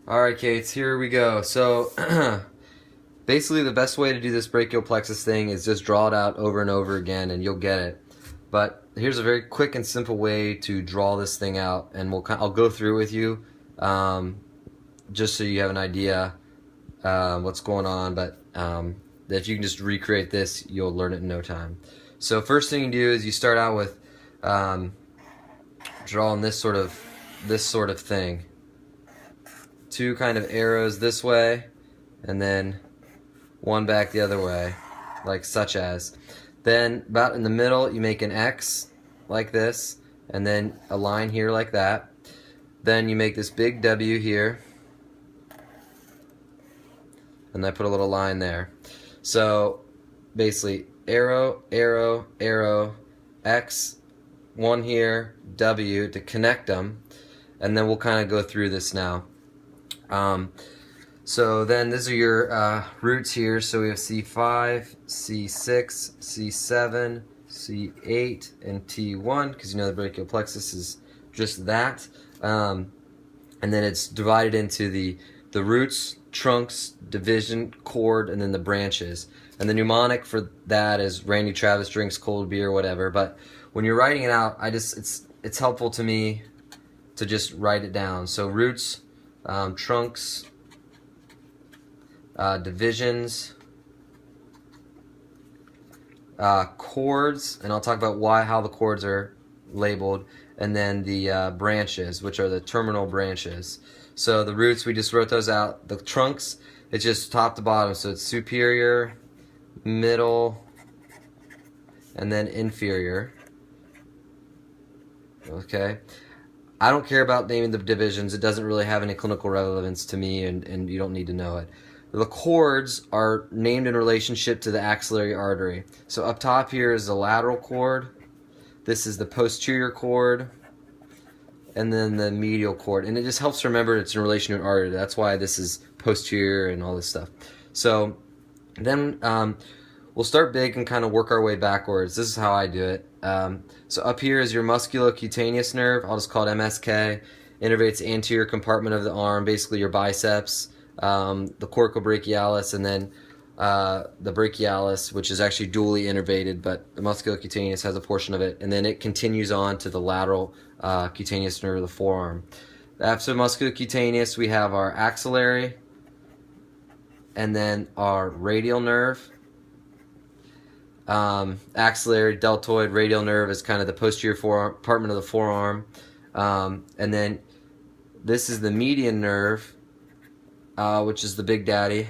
Alright, Kates, here we go. So, basically the best way to do this brachial plexus thing is just draw it out over and over again and you'll get it. But here's a very quick and simple way to draw this thing out, and I'll go through with you just so you have an idea what's going on, but if you can just recreate this, you'll learn it in no time. So first thing you do is you start out with drawing this sort of thing. Two kind of arrows this way and then one back the other way, like such as. Then about in the middle you make an X like this, and then a line here like that. Then you make this big W here, and I put a little line there. So basically arrow, arrow, arrow, X, one here, W to connect them, and then we'll kind of go through this now. So then these are your roots here. So we have C5, C6, C7, C8, and T1, because you know the brachial plexus is just that. And then it's divided into the roots, trunks, division, chord, and then the branches. And the mnemonic for that is Randy Travis drinks cold beer, whatever. But when you're writing it out, it's helpful to me to just write it down. So roots, trunks, divisions, chords, and I'll talk about how the chords are labeled, and then the branches, which are the terminal branches. So the roots, we just wrote those out. The trunks, it's just top to bottom, so it's superior, middle, and then inferior. Okay. I don't care about naming the divisions. It doesn't really have any clinical relevance to me, and you don't need to know it. The chords are named in relationship to the axillary artery. So up top here is the lateral chord. This is the posterior chord, and then the medial chord. And it just helps remember it's in relation to an artery. That's why this is posterior and all this stuff. So then we'll start big and kind of work our way backwards. This is how I do it. So up here is your musculocutaneous nerve. I'll just call it MSK. Innervates the anterior compartment of the arm, basically your biceps, the coracobrachialis, and then the brachialis, which is actually dually innervated, but the musculocutaneous has a portion of it, and then it continues on to the lateral cutaneous nerve of the forearm. After musculocutaneous, we have our axillary, and then our radial nerve. Axillary, deltoid, radial nerve is kind of the posterior compartment of the forearm, and then this is the median nerve, which is the big daddy.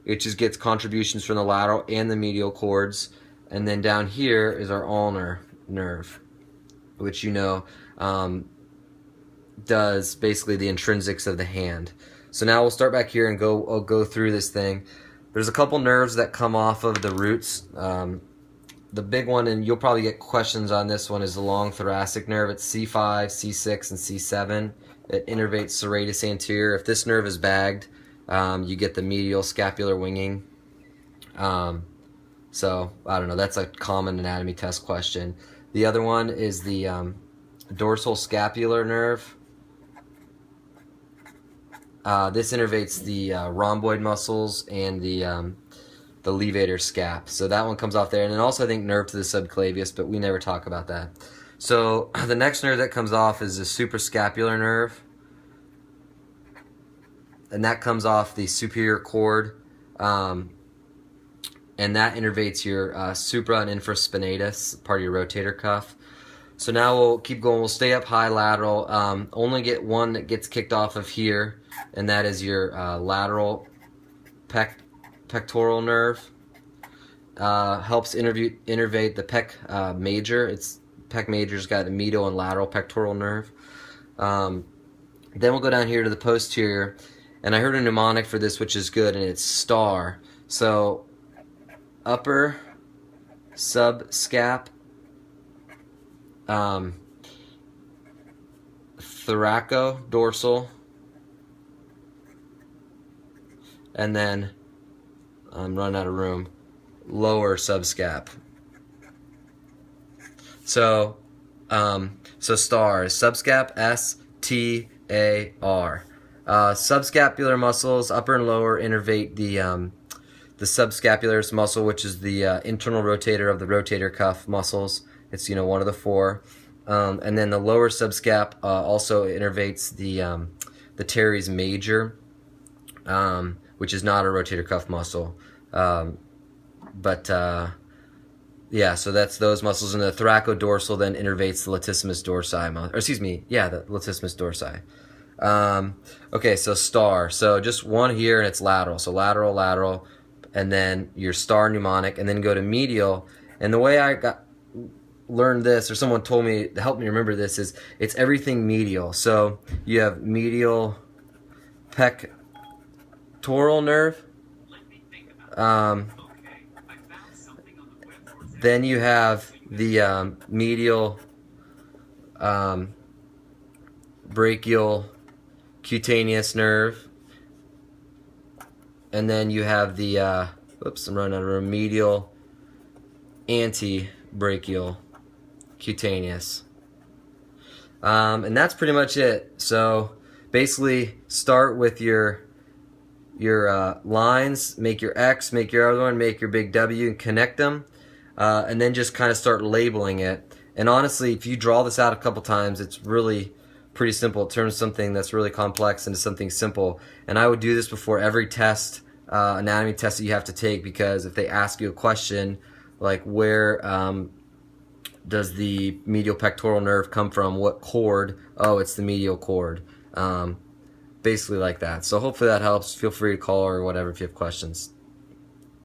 It just gets contributions from the lateral and the medial chords, and then down here is our ulnar nerve, which you know does basically the intrinsics of the hand. So now we'll start back here and go through this thing. There's a couple nerves that come off of the roots. The big one, and you'll probably get questions on this one, is the long thoracic nerve. It's C5, C6, and C7. It innervates serratus anterior. If this nerve is bagged, you get the medial scapular winging. So, I don't know, that's a common anatomy test question. The other one is the dorsal scapular nerve. This innervates the rhomboid muscles and the levator scap. So that one comes off there. And then also I think nerve to the subclavius, but we never talk about that. So the next nerve that comes off is the suprascapular nerve. And that comes off the superior cord. And that innervates your supra and infraspinatus, part of your rotator cuff. So now we'll keep going. We'll stay up high lateral. Only get one that gets kicked off of here, and that is your lateral pectoral nerve. Helps innervate the pec major. Pec major's got a medial and lateral pectoral nerve. Then we'll go down here to the posterior, and I heard a mnemonic for this, which is good, and it's STAR. So upper subscap, thoracodorsal, and then I'm running out of room, lower subscap. So STAR is subscap, S-T-A-R. Subscapular muscles, upper and lower, innervate the subscapularis muscle, which is the internal rotator of the rotator cuff muscles. It's one of the four. And then the lower subscap also innervates the teres major, which is not a rotator cuff muscle. Yeah, so that's those muscles. And the thoracodorsal then innervates the latissimus dorsi, the latissimus dorsi. Okay, so star. So just one here and it's lateral. So lateral, lateral, and then your star mnemonic, and then go to medial. And the way I learned this, or someone told me to help me remember this, is it's everything medial. So you have medial pectoral nerve. Then you have the medial brachial cutaneous nerve, and then you have the oops, I'm running out of room, medial antebrachial cutaneous, and that's pretty much it. So basically, start with your lines, make your X, make your other one, make your big W, and connect them, and then just kind of start labeling it. And honestly, if you draw this out a couple times, it's really pretty simple. It turns something that's really complex into something simple. And I would do this before every test, anatomy test that you have to take, because if they ask you a question like where does the medial pectoral nerve come from, what cord? Oh, it's the medial cord. Basically like that. So hopefully that helps. Feel free to call or whatever if you have questions.